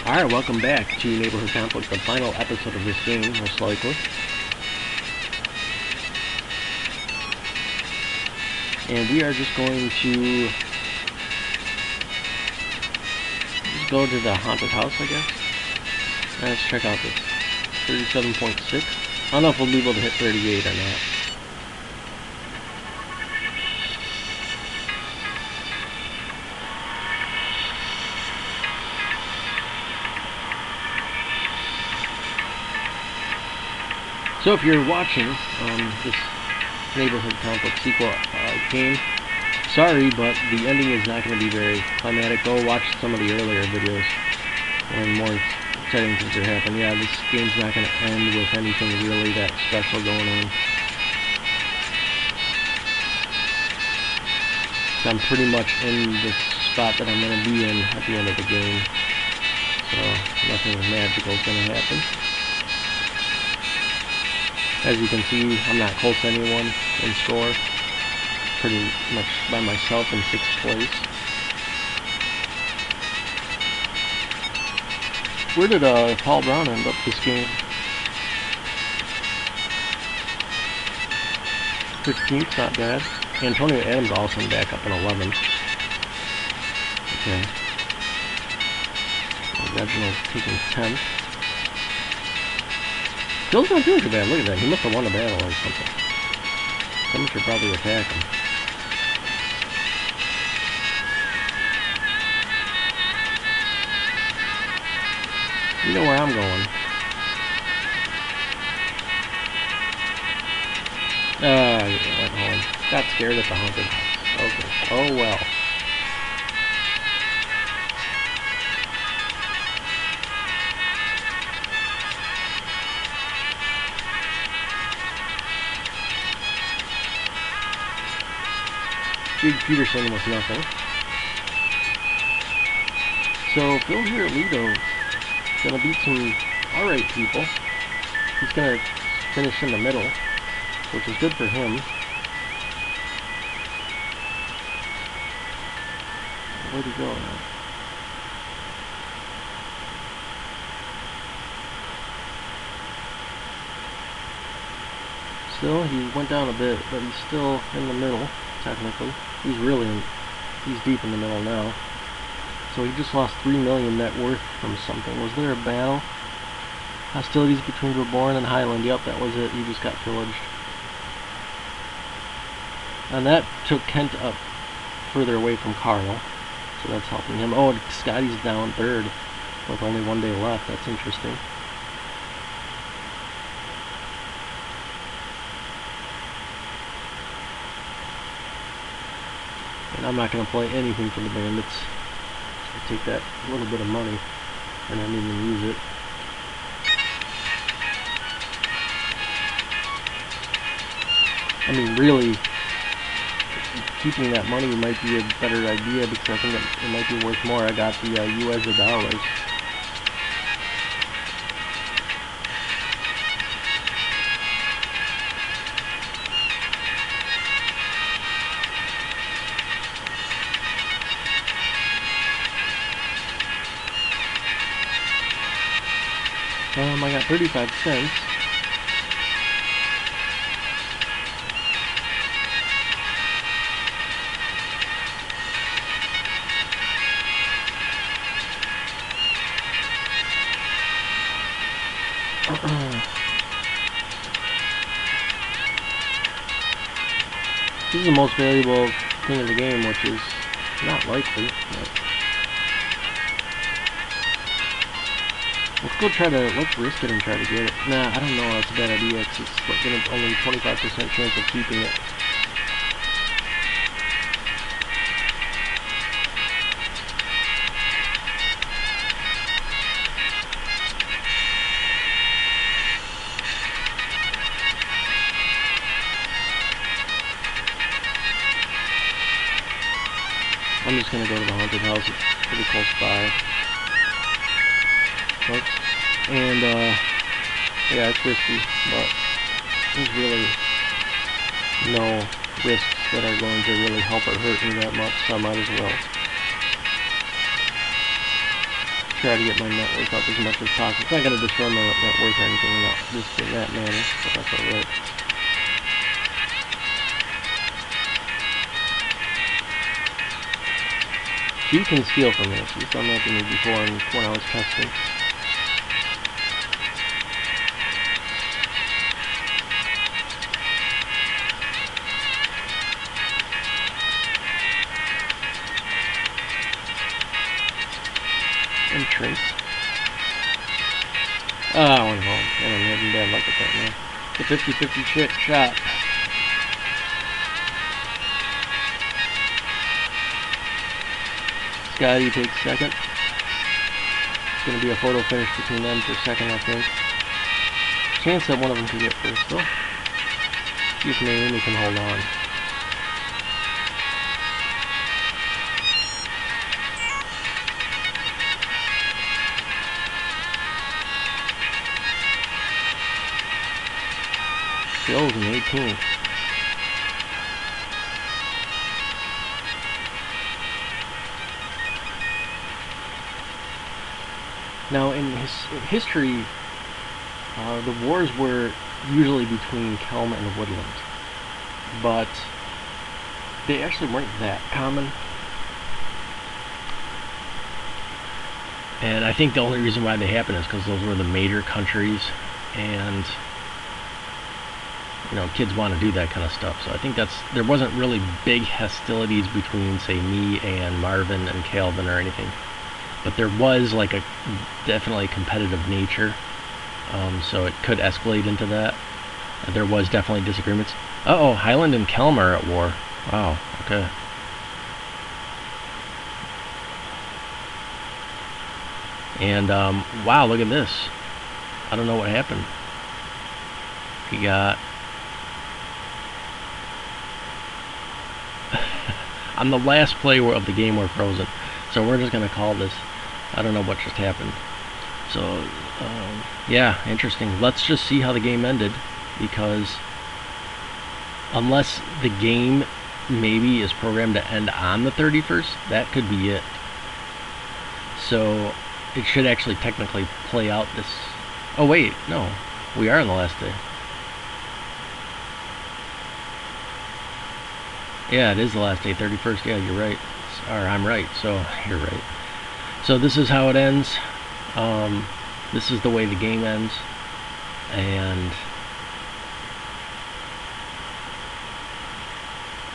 Alright, welcome back to Neighborhood Conflict, the final episode of this game, most likely. And we are just going to go to the haunted house, I guess. Let's check out this. 37.6. I don't know if we'll be able to hit 38 or not. So if you're watching this Neighborhood Conflict sequel game, sorry, but the ending is not going to be very climatic. Go watch some of the earlier videos when more exciting things are happening. Yeah, this game's not going to end with anything really that special going on. So I'm pretty much in the spot that I'm going to be in at the end of the game. So nothing magical is going to happen. As you can see, I'm not close to anyone in score. Pretty much by myself in 6th place. Where did Paul Brown end up this game? 15th, not bad. Antonio Adams also back up in 11th. Okay. Reginald taking 10th. Phil's not doing too bad. Look at that. He must have won a battle or something. Someone should probably attack him. You know where I'm going. I went home. Got scared at the haunted house. Okay. Oh well. Jake Peterson was nothing. So Phil here at Lido gonna beat some alright people. He's gonna finish in the middle, which is good for him. Where'd he go now? Still, he went down a bit, but he's still in the middle, technically. He's deep in the middle now. So he just lost 3 million net worth from something. Was there a battle? Hostilities between Reborn and Highland. Yep, that was it. He just got pillaged. And that took Kent up further away from Carl. So that's helping him. Oh, Scotty's down 3rd with only 1 day left. That's interesting. And I'm not going to play anything for the Bandits. I'll take that little bit of money and not even use it. I mean, really, keeping that money might be a better idea because I think it might be worth more. I got the US dollars. I got 35 cents. This is the most valuable thing in the game, which is not likely. But let's risk it and try to get it. Nah, I don't know, that's a bad idea, because it's getting only 25% chance of keeping it. I'm just gonna go to the haunted house, it's pretty close by. Oops. And, yeah, it's risky, but there's really no risks that are going to really help or hurt me that much, so I might as well. try to get my net worth up as much as possible. It's not going to destroy my net worth or anything in that manner, but that's alright. She can steal from me. She's done that to me before when I was testing. Entrance. I went home. I'm having bad luck with that now. The 50-50 shot. Scotty takes second. It's going to be a photo finish between them for second, I think. Chance that one of them can get first, though. See if Naomi can hold on. Bill's in 18th. Now, in history, the wars were usually between Kelm and Woodland, but they actually weren't that common. And I think the only reason why they happened is because those were the major countries, and kids want to do that kind of stuff. So I think there wasn't really big hostilities between, say, me and Marvin and Calvin or anything. But there was like a definitely competitive nature, so it could escalate into that. There was definitely disagreements. Uh-oh, Highland and Kelm are at war. Wow, okay. And, wow, look at this. I don't know what happened. He got... I'm the last play of the game we're frozen. So we're just going to call this. I don't know what just happened. So, yeah, interesting. Let's just see how the game ended, because unless the game maybe is programmed to end on the 31st, that could be it. So it should actually technically play out this... Oh, wait, no. We are on the last day. Yeah, it is the last day, 31st. Yeah, you're right. Or I'm right, so you're right. So this is how it ends. This is the way the game ends. And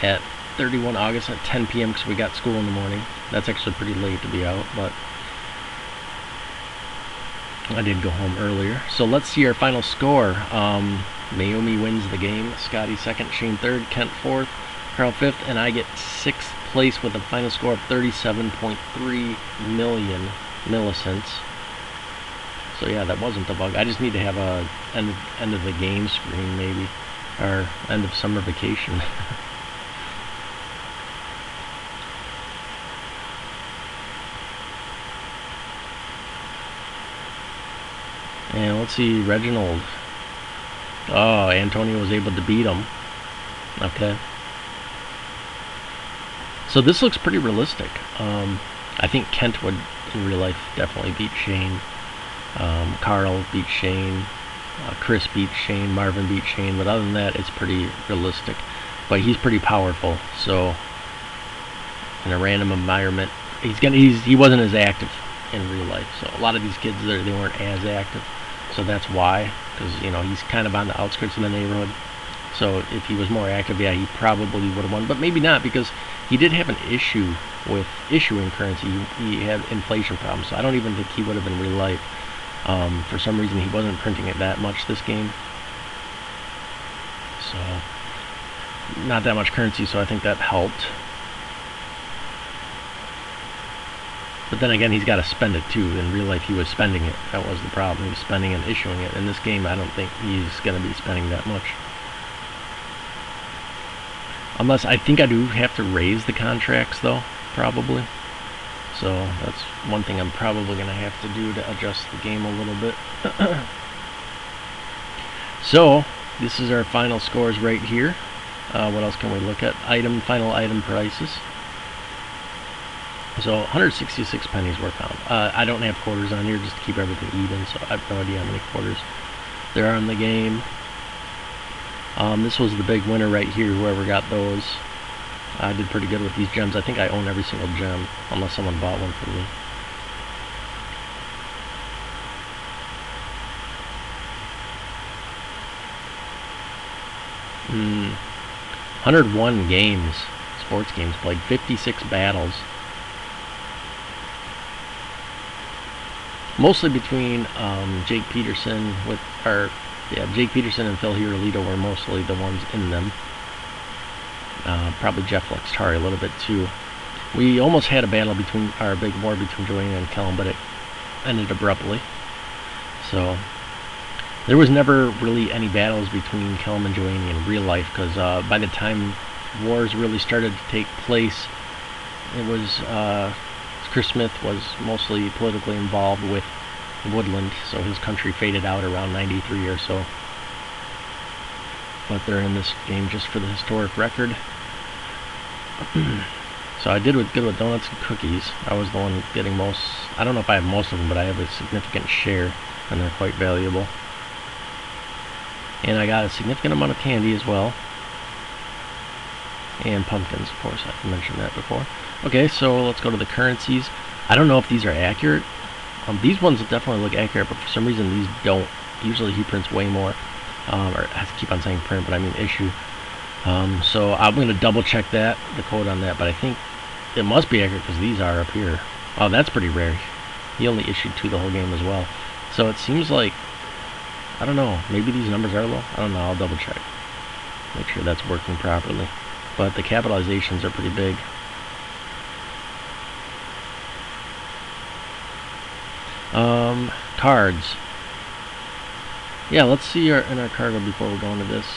at 31 August at 10 p.m. because we got school in the morning. That's actually pretty late to be out, but I did go home earlier. So let's see our final score. Naomi wins the game. Scotty second, Shane third, Kent fourth, Carl fifth, and I get sixth place with a final score of 37.3 million millicents. So yeah, that wasn't the bug. I just need to have a end of the game screen maybe, or end of summer vacation. And let's see, Reginald. Oh, Antonio was able to beat him. Okay. So this looks pretty realistic. I think Kent would, in real life, definitely beat Shane. Carl beat Shane. Chris beat Shane. Marvin beat Shane. But other than that, it's pretty realistic. But he's pretty powerful. So in a random environment, he wasn't as active in real life. So a lot of these kids, they weren't as active. So that's why. Because, he's kind of on the outskirts of the neighborhood. So if he was more active, yeah, he probably would have won. But maybe not, because he did have an issue with issuing currency. He had inflation problems. So I don't even think he would have in real life. For some reason, he wasn't printing it that much this game. So not that much currency, so I think that helped. But then again, he's got to spend it too. In real life, he was spending it. That was the problem. He was spending and issuing it. In this game, I don't think he's going to be spending that much. Unless, I think I do have to raise the contracts, though, probably. So that's one thing I'm probably going to have to do to adjust the game a little bit. So, this is our final scores right here. What else can we look at? Final item prices. So 166 pennies were found. I don't have quarters on here just to keep everything even, so I have no idea how many quarters there are in the game. This was the big winner right here. Whoever got those, I did pretty good with these gems. I think I own every single gem, unless someone bought one for me. Hmm. 101 games, sports games played, 56 battles. Mostly between Jake Peterson Jake Peterson and Phil Hirolito were mostly the ones in them. Probably Jeff Lextari a little bit too. We almost had a battle between our big war between Joanna and Kellum, but it ended abruptly. So there was never really any battles between Kellum and Joanna in real life, because by the time wars really started to take place, it was Chris Smith was mostly politically involved with Woodland, so his country faded out around 93 or so. But they're in this game just for the historic record. So I did good with donuts and cookies. I was the one getting most. I don't know if I have most of them, but I have a significant share, and they're quite valuable. And I got a significant amount of candy as well. And pumpkins, of course, I've mentioned that before. Okay, so let's go to the currencies. I don't know if these are accurate. These ones definitely look accurate, but for some reason these don't. Usually he prints way more. Or I have to keep on saying print, but I mean issue. So I'm going to double check that, the code on that, but I think it must be accurate because these are up here. Oh, that's pretty rare. He only issued 2 the whole game as well. So it seems like, I don't know, maybe these numbers are low? I don't know, I'll double check. Make sure that's working properly. But the capitalizations are pretty big. Cards. Yeah, let's see in our cargo before we go into this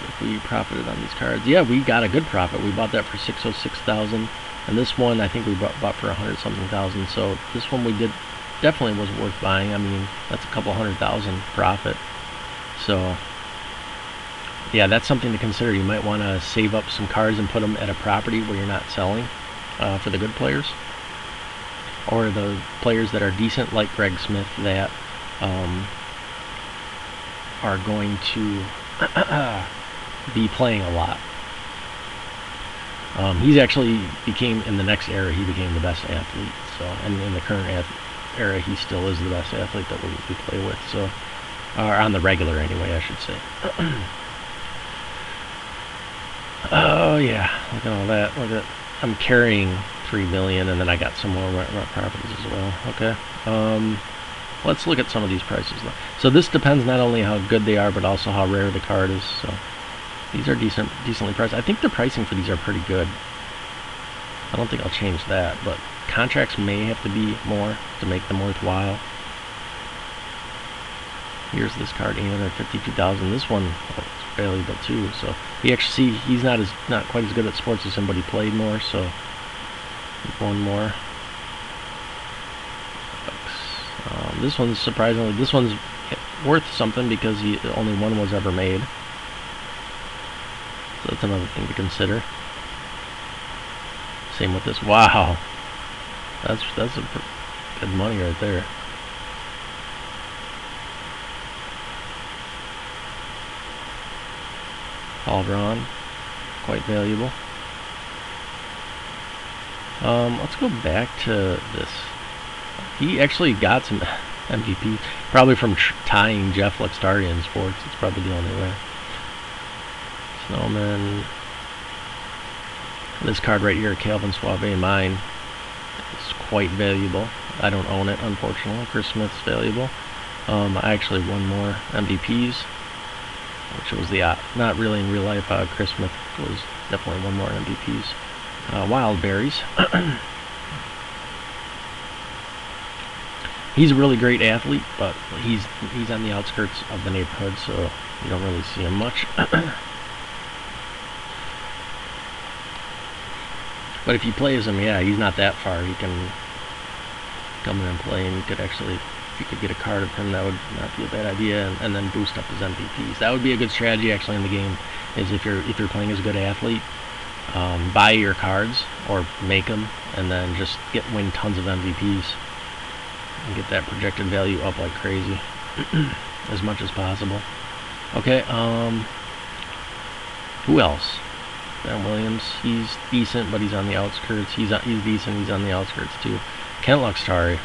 if we profited on these cards. Yeah, we got a good profit. We bought that for 606,000, and this one I think we bought for 100-something thousand. So this one we definitely was worth buying. I mean, that's a couple 100,000 profit. So yeah, that's something to consider. You might want to save up some cards and put them at a property where you're not selling for the good players, or the players that are decent, like Greg Smith, that are going to be playing a lot. He's actually became, in the next era, he became the best athlete. So, and in the current era, he still is the best athlete that we play with. So, or on the regular anyway, I should say. Oh yeah, look at all that. Look at, I'm carrying 3 million, and then I got some more properties as well. Okay. Let's look at some of these prices though. So this depends not only how good they are, but also how rare the card is. So these are decently priced. I think the pricing for these are pretty good. I don't think I'll change that, but contracts may have to be more to make them worthwhile. Here's this card, 852,000. This one, oh, it's valuable too. So he actually, he's not quite as good at sports as him, but he played more. So one more. This one's surprisingly, this one's worth something because only one was ever made. So that's another thing to consider. Same with this. Wow, that's a good money right there. Paul Braun, quite valuable. Let's go back to this. He actually got some MVP, probably from tying Jeff Lextari in sports. It's probably the only way. Snowman. This card right here, Calvin Suave, mine, is quite valuable. I don't own it, unfortunately. Chris Smith's valuable. I actually won more MVPs, which was the not really in real life. Chris Smith was definitely won more MVPs. Wild Berries. He's a really great athlete, but he's on the outskirts of the neighborhood, so you don't really see him much. But if you play as him, yeah, he's not that far. He can come in and play, and you could actually, if you could get a card of him, that would not be a bad idea, and then boost up his MVPs. That would be a good strategy actually in the game. Is if you're playing as a good athlete, buy your cards or make them, and then just win tons of MVPs and get that projected value up like crazy as much as possible. Okay, who else? Ben Williams, he's decent, but he's on the outskirts. He's decent, he's on the outskirts too. Kent Luxtari,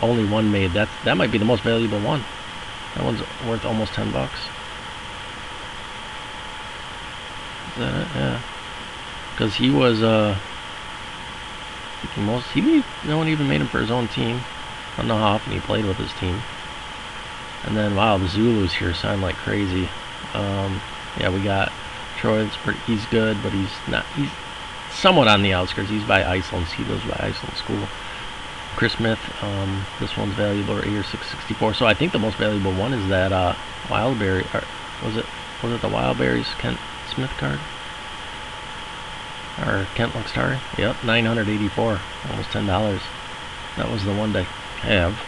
only one made. That might be the most valuable one. That one's worth almost $10. Is that it? Yeah. Because he was no one even made him for his own team. I don't know how often he played with his team. And then wow, the Zulus here sign like crazy. Yeah, we got Troy. He's good, but he's somewhat on the outskirts. He's by Iceland. He goes by Iceland School. Chris Smith. This one's valuable right here, 664. So I think the most valuable one is that Wildberry. Or was it the Wildberries Kent Smith card? Or Kent Luxtari? Yep, 984, almost $10. That was the one to have.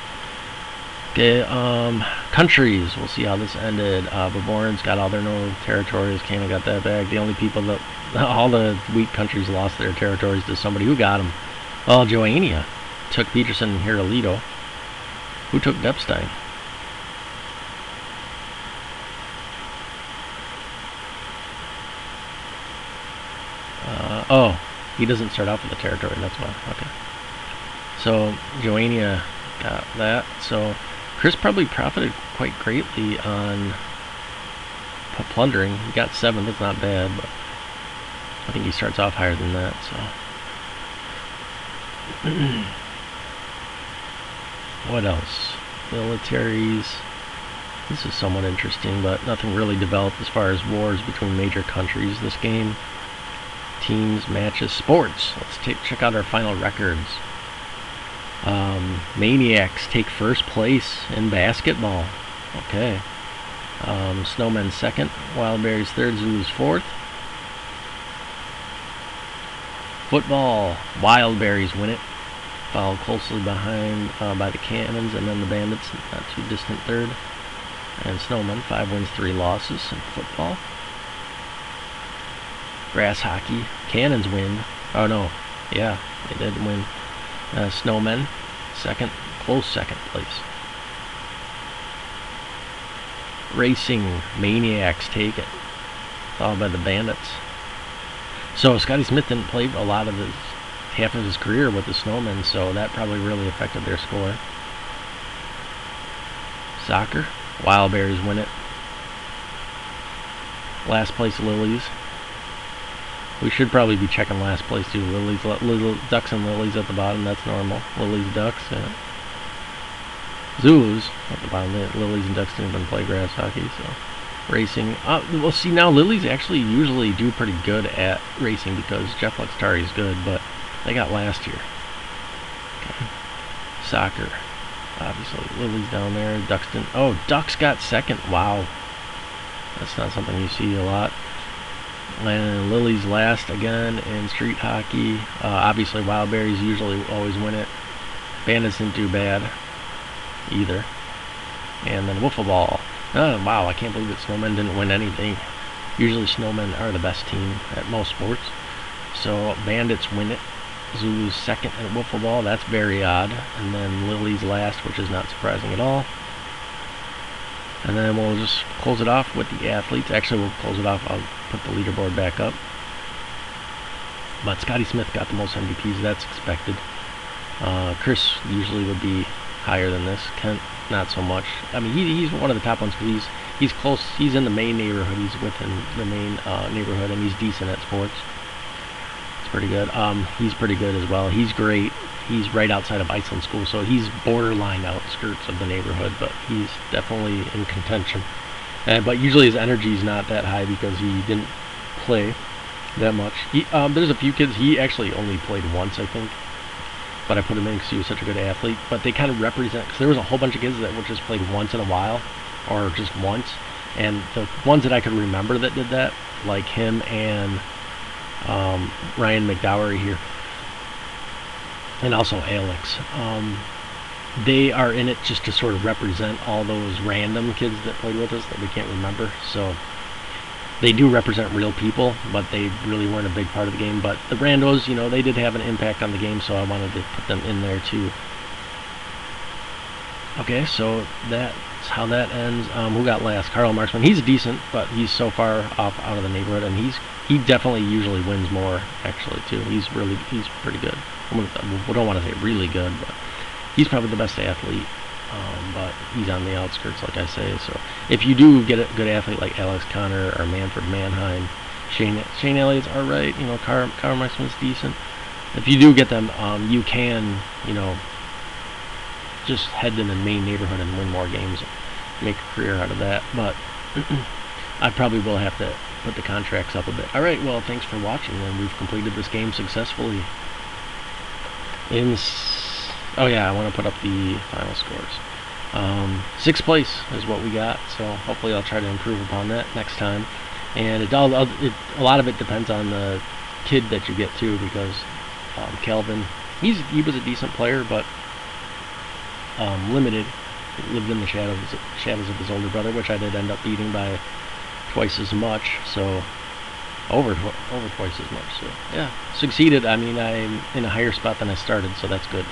Okay, countries. We'll see how this ended. Baborans got all their no territories. Canada got that back. The only people that all the weak countries lost their territories to somebody who got them. Well, Joania took Peterson and Hirolito. Who took Depstein? Oh, he doesn't start off with a territory, that's why. Okay. So, Joania got that. So, Chris probably profited quite greatly on plundering. He got 7th, that's not bad, but I think he starts off higher than that, so. What else? Militaries. This is somewhat interesting, but nothing really developed as far as wars between major countries this game. Teams, matches, sports. Let's check out our final records. Maniacs take first place in basketball. Okay. Snowmen second. Wildberries third. Zulus fourth. Football. Wildberries win it. Followed closely behind by the Cannons, and then the Bandits, not too distant third. And Snowmen, 5 wins, 3 losses in football. Grass hockey. Cannons win. Oh no. Yeah, they did win. Snowmen, second. Close second place. Racing. Maniacs take it. Followed by the Bandits. So Scotty Smith didn't play a lot of half of his career with the Snowmen, so that probably really affected their score. Soccer. Wildberries win it. Last place, Lilies. We should probably be checking last place too. Lilies, Ducks and Lilies at the bottom. That's normal. Lilies, Ducks. Yeah. Zulus at the bottom. Lilies and Ducks didn't even play grass hockey. So racing. Well, see now Lilies actually usually do pretty good at racing because Jeff Luxtari is good, but they got last year. Okay. Soccer. Obviously, Lilies down there. Ducks didn't. Oh, Ducks got second. Wow. That's not something you see a lot. And Lilies last again in street hockey. Obviously, Wildberries usually always win it. Bandits didn't do bad either. And then wiffle ball. Oh, wow, I can't believe that Snowmen didn't win anything. Usually Snowmen are the best team at most sports. So Bandits win it. Zulus second at wiffle ball. That's very odd. And then Lilies last, which is not surprising at all. And then we'll just close it off with the athletes. Actually, we'll close it off. I'll put the leaderboard back up. But Scotty Smith got the most MVPs. That's expected. Chris usually would be higher than this. Kent, not so much. I mean, he's one of the top ones because he's close. He's in the main neighborhood. He's within the main neighborhood, and he's decent at sports. It's pretty good. He's pretty good as well. He's great. He's right outside of Iceland School, so he's borderline outskirts of the neighborhood, but he's definitely in contention. But usually his energy is not that high because he didn't play that much. There's a few kids. He actually only played once, I think, but I put him in because he was such a good athlete. But they kind of represent, because there was a whole bunch of kids that would just played once in a while, or just once, and the ones that I could remember that did that, like him and Ryan McDowry here, and also Alex. They are in it just to sort of represent all those random kids that played with us that we can't remember. So they do represent real people, but they really weren't a big part of the game. But the randos, you know, they did have an impact on the game, so I wanted to put them in there too. Okay, so that's how that ends. Who got last? Karl Marxman. He's decent, but he's so far off out of the neighborhood, and he definitely usually wins more, actually, too. He's pretty good. I don't want to say really good, but he's probably the best athlete. But he's on the outskirts, like I say. So if you do get a good athlete like Alex Connor or Manfred Manheim, Shane Elliott's alright. You know, Karl Marxman's decent. If you do get them, you can, you know, just head in the main neighborhood and win more games, make a career out of that. But I probably will have to put the contracts up a bit. Alright, well, thanks for watching, and we've completed this game successfully. Oh yeah, I want to put up the final scores. 6th place is what we got, so hopefully I'll try to improve upon that next time. And a lot of it depends on the kid that you get too, because Calvin, he was a decent player, but limited. He lived in the shadows of his older brother, which I did end up beating by twice as much. So over twice as much. So yeah, succeeded. I mean, I'm in a higher spot than I started, so that's good.